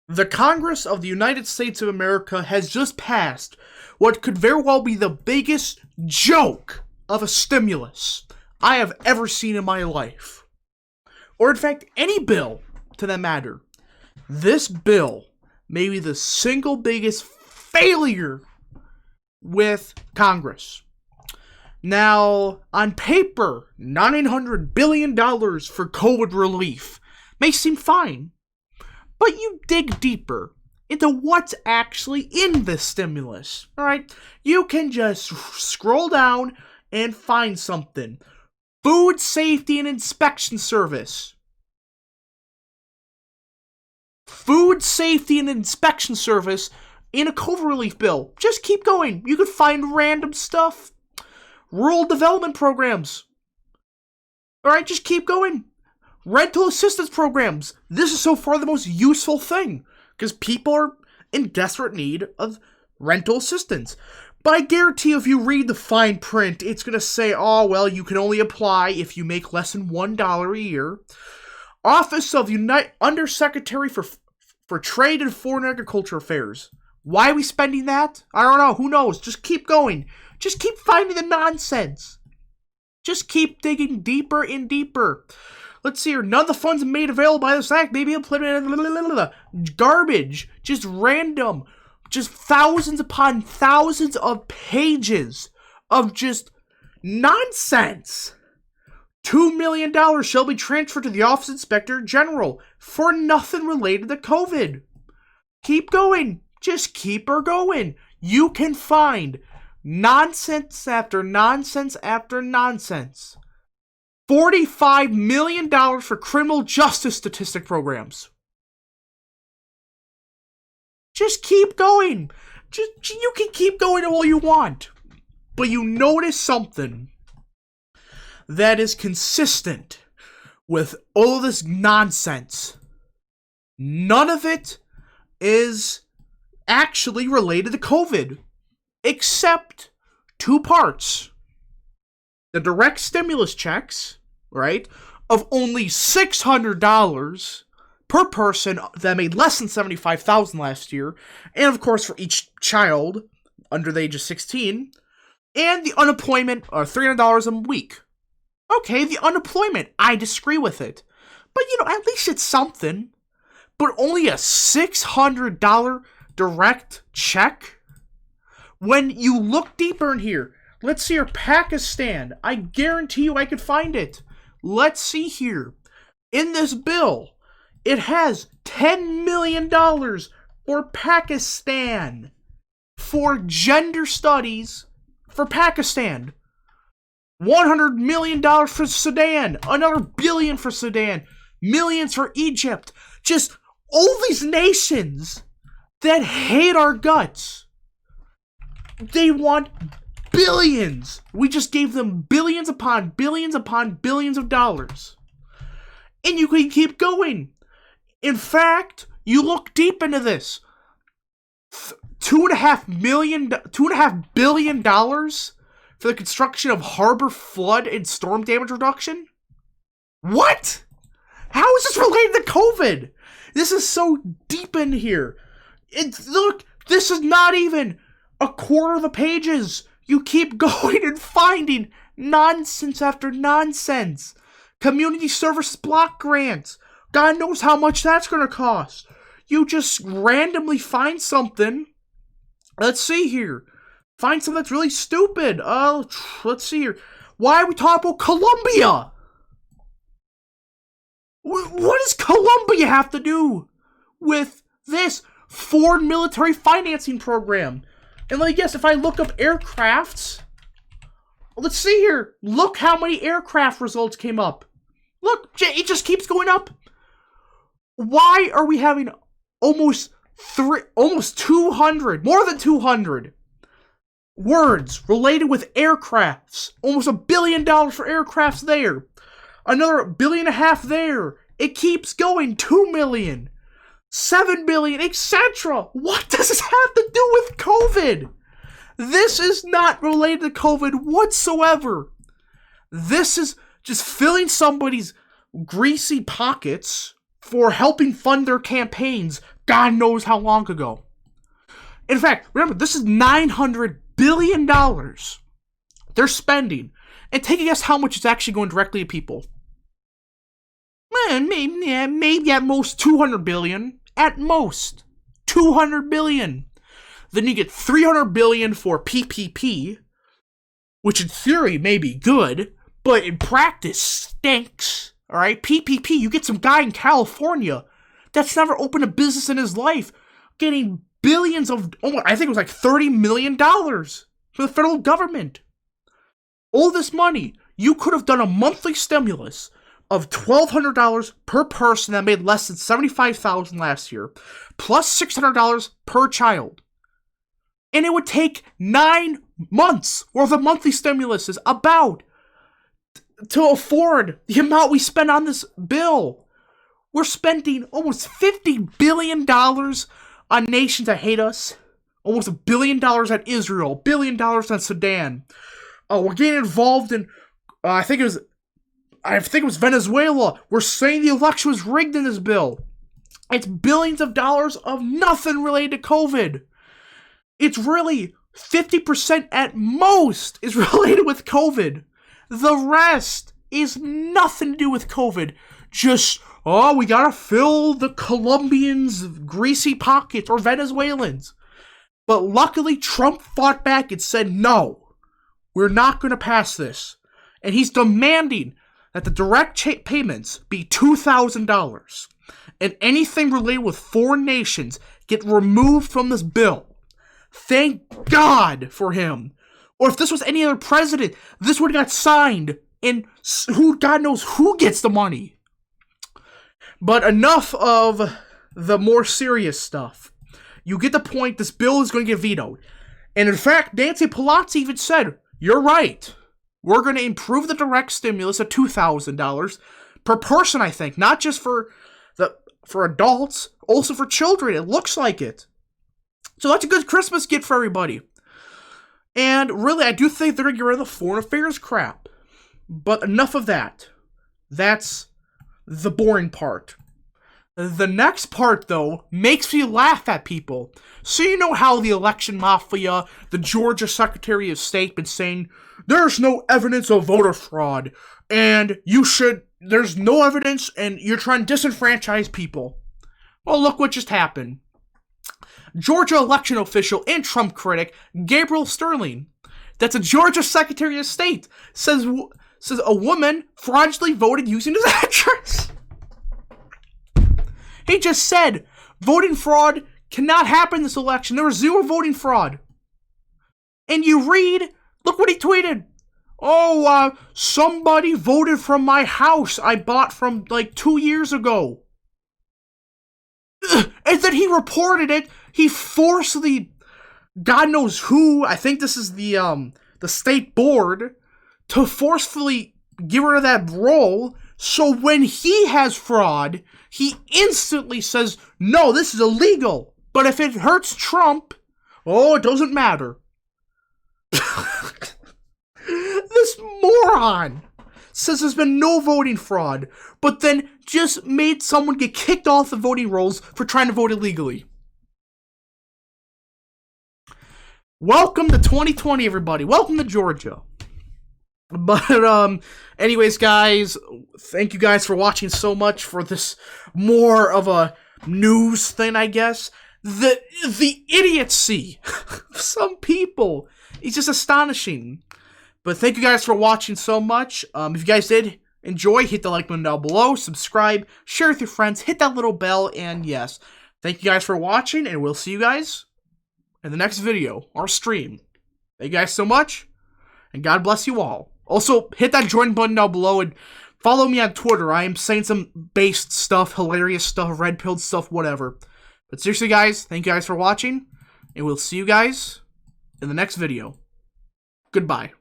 The Congress of the United States of America has just passed what could very well be the biggest joke of a stimulus I have ever seen in my life. Or in fact, any bill to that matter. This bill may be the single biggest failure with Congress. Now, on paper, $900 billion for COVID relief may seem fine, but you dig deeper into what's actually in this stimulus, alright? You can just scroll down and find something. Food Safety and Inspection Service. Food Safety and Inspection Service in a COVID relief bill. Just keep going. You could find random stuff. Rural development programs. Alright, just keep going. Rental assistance programs. This is so far the most useful thing, because people are in desperate need of rental assistance. But I guarantee you, if you read the fine print, it's going to say, oh, well, you can only apply if you make less than $1 a year. Office of Undersecretary for Trade and Foreign Agriculture Affairs. Why are we spending that? I don't know. Who knows? Just keep going. Just keep finding the nonsense. Just keep digging deeper and deeper. Let's see here. None of the funds made available by this act may be implemented. Garbage. Just random. Just thousands upon thousands of pages of just nonsense. $2 million shall be transferred to the Office of Inspector General for nothing related to COVID. Keep going. Just keep her going. You can find nonsense after nonsense after nonsense. $45 million for criminal justice statistic programs. Just keep going. You can keep going all you want. But you notice something that is consistent with all this nonsense. None of it is actually related to COVID, except two parts. The direct stimulus checks, right, of only $600 per person that made less than $75,000 last year, and of course for each child under the age of 16, and the unemployment of $300 a week. Okay, the unemployment, I disagree with it. But, at least it's something. But only a $600 direct check? When you look deeper in here, let's see here, Pakistan. I guarantee you I could find it. Let's see here. In this bill, it has $10 million for Pakistan. For gender studies for Pakistan. $100 million for Sudan. Another billion for Sudan. Millions for Egypt. Just all these nations that hate our guts. They want billions. We just gave them billions upon billions upon billions of dollars. And you can keep going. In fact, you look deep into this. $2.5 billion for the construction of harbor flood and storm damage reduction? What? How is this related to COVID? This is so deep in here. Look, this is not even a quarter of the pages. You keep going and finding nonsense after nonsense. Community service block grants. God knows how much that's going to cost. You just randomly find something. Let's see here. Find something that's really stupid. Let's see here. Why are we talking about Colombia? What does Colombia have to do with this foreign military financing program? And let me guess, if I look up aircrafts, let's see here. Look how many aircraft results came up. Look, it just keeps going up. Why are we having almost 200, more than 200 words related with aircrafts? Almost $1 billion for aircrafts there. Another $1.5 billion there. It keeps going. 2 million. 7 billion, etc. What does this have to do with COVID? This is not related to COVID whatsoever. This is just filling somebody's greasy pockets for helping fund their campaigns, God knows how long ago. In fact, remember, this is $900 billion they're spending. And take a guess how much is actually going directly to people. Maybe at most $200 billion. At most. $200 billion. Then you get $300 billion for PPP, which in theory may be good, but in practice stinks. Alright? PPP, you get some guy in California that's never opened a business in his life getting billions of, I think it was like $30 million from the federal government. All this money, you could have done a monthly stimulus of $1,200 per person that made less than $75,000 last year, plus $600 per child. And it would take 9 months worth of monthly stimuluses about to afford the amount we spend on this bill. We're spending almost $50 billion on nations that hate us. Almost $1 billion on Israel. $1 billion on Sudan. We're getting involved in, I think it was Venezuela. We're saying the election was rigged in this bill. It's billions of dollars of nothing related to COVID. It's really 50% at most is related with COVID. The rest is nothing to do with COVID. Just, we gotta fill the Colombians' greasy pockets or Venezuelans. But luckily, Trump fought back and said, no, we're not gonna pass this. And he's demanding that the direct payments be $2,000. And anything related with foreign nations get removed from this bill. Thank God for him. Or if this was any other president, this would have got signed, and God knows who gets the money. But enough of the more serious stuff. You get the point, this bill is going to get vetoed. And in fact, Nancy Pelosi even said, you're right. We're going to improve the direct stimulus of $2,000 per person, I think. Not just for adults, also for children. It looks like it. So that's a good Christmas gift for everybody. And really, I do think they're going to get rid of the foreign affairs crap. But enough of that. That's the boring part. The next part, though, makes me laugh at people. So you know how the election mafia, the Georgia Secretary of State, been saying, there's no evidence of voter fraud, and there's no evidence, and you're trying to disenfranchise people. Well, look what just happened. Georgia election official and Trump critic Gabriel Sterling, that's a Georgia Secretary of State, says a woman fraudulently voted using his address. He just said voting fraud cannot happen in this election. There was zero voting fraud. And you read, look what he tweeted. Somebody voted from my house I bought from like 2 years ago. And then he reported it. He forcibly, God knows who, I think this is the state board, to forcefully get rid of that role. So when he has fraud, he instantly says, no, this is illegal. But if it hurts Trump, it doesn't matter. This moron says there's been no voting fraud, but then just made someone get kicked off the voting rolls for trying to vote illegally. Welcome to 2020, everybody. Welcome to Georgia. But, anyways, guys, thank you guys for watching so much for this more of a news thing, I guess. The idiocy of some people is just astonishing. But thank you guys for watching so much. If you guys did enjoy, hit the like button down below, subscribe, share with your friends, hit that little bell, and yes, thank you guys for watching, and we'll see you guys in the next video or stream. Thank you guys so much, and God bless you all. Also, hit that join button down below and follow me on Twitter. I am saying some based stuff, hilarious stuff, red-pilled stuff, whatever. But seriously, guys, thank you guys for watching, and we'll see you guys in the next video. Goodbye.